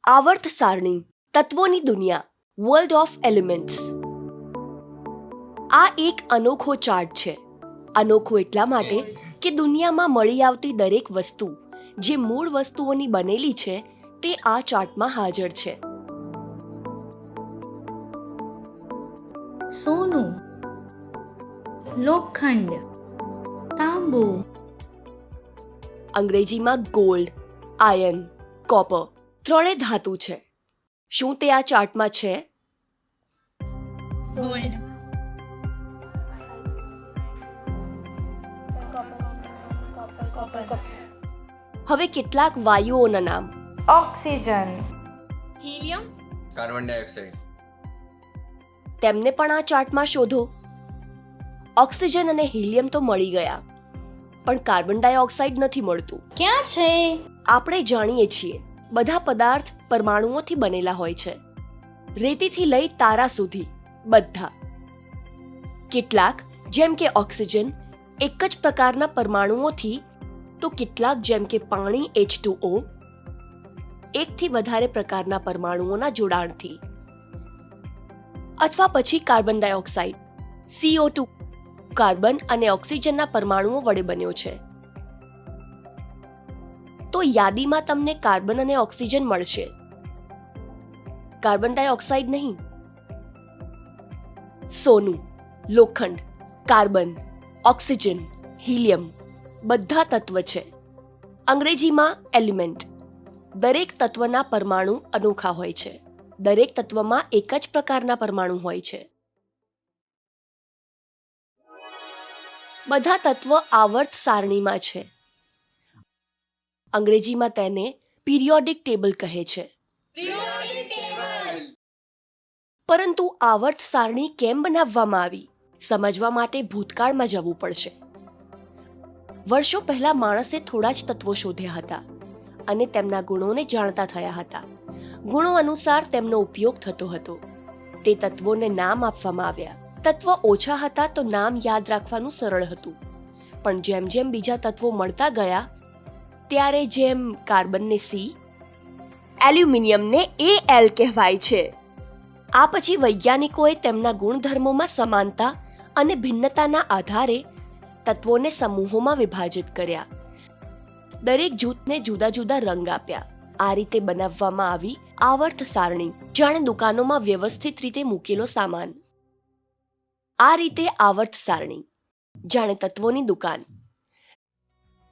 આવર્ત સારણી, તત્વોની દુનિયા, વર્લ્ડ ઓફ એલિમેન્ટ્સ. આ એક અનોખો ચાર્ટ છે. અનોખો એટલા માટે કે દુનિયામાં મળી આવતી દરેક વસ્તુ જે મૂળ વસ્તુઓની બનેલી છે તે આ ચાર્ટમાં હાજર છે. સોનું, લોખંડ, તાંબુ, અંગ્રેજીમાં ગોલ્ડ, આયર્ન, કોપર ત્રણેય ધાતુ છે. શું તે આ ચાર્ટમાં છે? ગોલ્ડ, હવે કેટલાક વાયુઓના નામ. ઓક્સિજન, હિલિયમ, કાર્બન ડાયોક્સાઇડ, તેમને પણ આ ચાર્ટમાં શોધો. ઓક્સિજન અને હિલિયમ તો મળી ગયા, પણ કાર્બન ડાયોક્સાઇડ નથી મળતું. ક્યાં છે? આપણે જાણીએ છીએ બધા પદાર્થ પરમાણુઓથી બનેલા હોય છે, રેતીથી લઈ તારા સુધી બધા. કેટલાક જેમ કે ઓક્સિજન એક જ પ્રકારના પરમાણુઓથી, તો કેટલાક જેમ કે પાણી H2O એકથી વધારે પ્રકારના પરમાણુઓના જોડાણથી, અથવા પછી કાર્બન ડાયોક્સાઇડ CO2 કાર્બન અને ઓક્સિજનના પરમાણુઓ વડે બન્યો છે. તો યાદીમાં તમને કાર્બન અને ઓક્સિજન મળશે, કાર્બન ડાયોક્સાઇડ નહીં. સોનું, લોખંડ, કાર્બન, ઓક્સિજન, હિલિયમ બધા તત્વ છે. અંગ્રેજીમાં એલિમેન્ટ. દરેક તત્વના પરમાણુ અનોખા હોય છે. દરેક તત્વમાં એક જ પ્રકારના પરમાણુ હોય છે. બધા તત્વ આવર્ત સારણીમાં છે. અંગ્રેજીમાં તેને પિરિયોડિક ટેબલ કહે છે. પરંતુ આવર્ત સારણી કેમ બનાવવામાં આવી, સમજવા માટે ભૂતકાળમાં જવું પડશે. વર્ષો પહેલા માણસે થોડા જ તત્વો શોધ્યા હતા અને તેમના ગુણોને જાણતા થયા હતા. ગુણો અનુસાર તેમનો ઉપયોગ થતો હતો. તે તત્વોને નામ આપવામાં આવ્યા. તત્વ ઓછા હતા તો નામ યાદ રાખવાનું સરળ હતું, પણ જેમ જેમ બીજા તત્વો મળતા ગયા, ત્યારે જેમ કાર્બનને C, એલ્યુમિનિયમને Al કહેવાય છે. આ પછી વૈજ્ઞાનિકોએ તેમના ગુણધર્મોમાં સમાનતા અને ભિન્નતાના આધારે તત્વોને સમૂહોમાં વિભાજિત કર્યા. દરેક જૂથને જુદા જુદા રંગ આપ્યા. આ રીતે બનાવવામાં આવી આવર્ત સારણી, જાણે દુકાનોમાં વ્યવસ્થિત રીતે મૂકેલો સામાન. આ રીતે આવર્ત સારણી, જાણે તત્વોની દુકાન.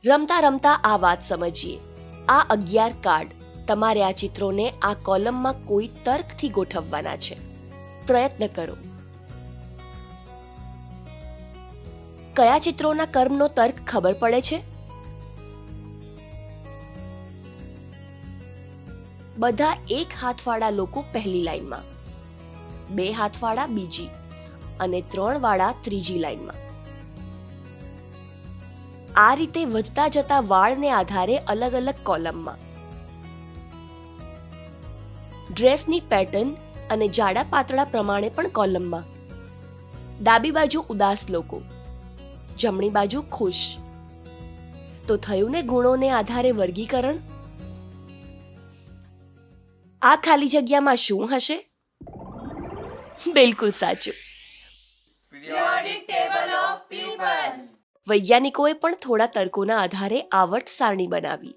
રમતા રમતા આ વાત સમજીએ. આ 11 કાર્ડ, તમારે આ ચિત્રોને આ કોલમમાં કોઈ તર્કથી ગોઠવવાના છે. પ્રયત્ન કરો. કયા ચિત્રોના કર્મનો તર્ક ખબર પડે છે? બધા એક હાથવાળા લોકો પહેલી લાઈનમાં, 2 હાથવાળા બીજી અને 3 વાળા ત્રીજી લાઈનમાં. આ રીતે વધતા જતા વાળને આધારે અલગ અલગ કોલમમાં. ડ્રેસની પેટર્ન અને જાડા પાતળા પ્રમાણે પણ કોલમમાં. ડાબી બાજુ ઉદાસ લોકો, જમણી બાજુ ખુશ. તો થયું ને ગુણોને આધારે વર્ગીકરણ. આ ખાલી જગ્યામાં શું હશે? બિલકુલ સાચું, પિરિયોડિક ટેબલ ઓફ પીપલ. વૈજ્ઞાનિકોએ પણ થોડા તર્કોના આધારે આવર્ત સારણી બનાવી.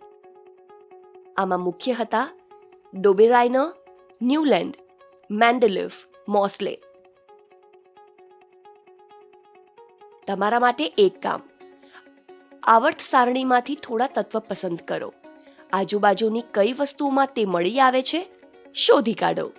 આમાં મુખ્ય હતા ડોબેરાઇનર, ન્યુલેન્ડ, મેન્ડેલિફ, મોસ્લે. તમારા માટે એક કામ, આવર્ત સારણીમાંથી થોડા તત્વ પસંદ કરો. આજુબાજુની કઈ વસ્તુઓમાં તે મળી આવે છે શોધી કાઢો.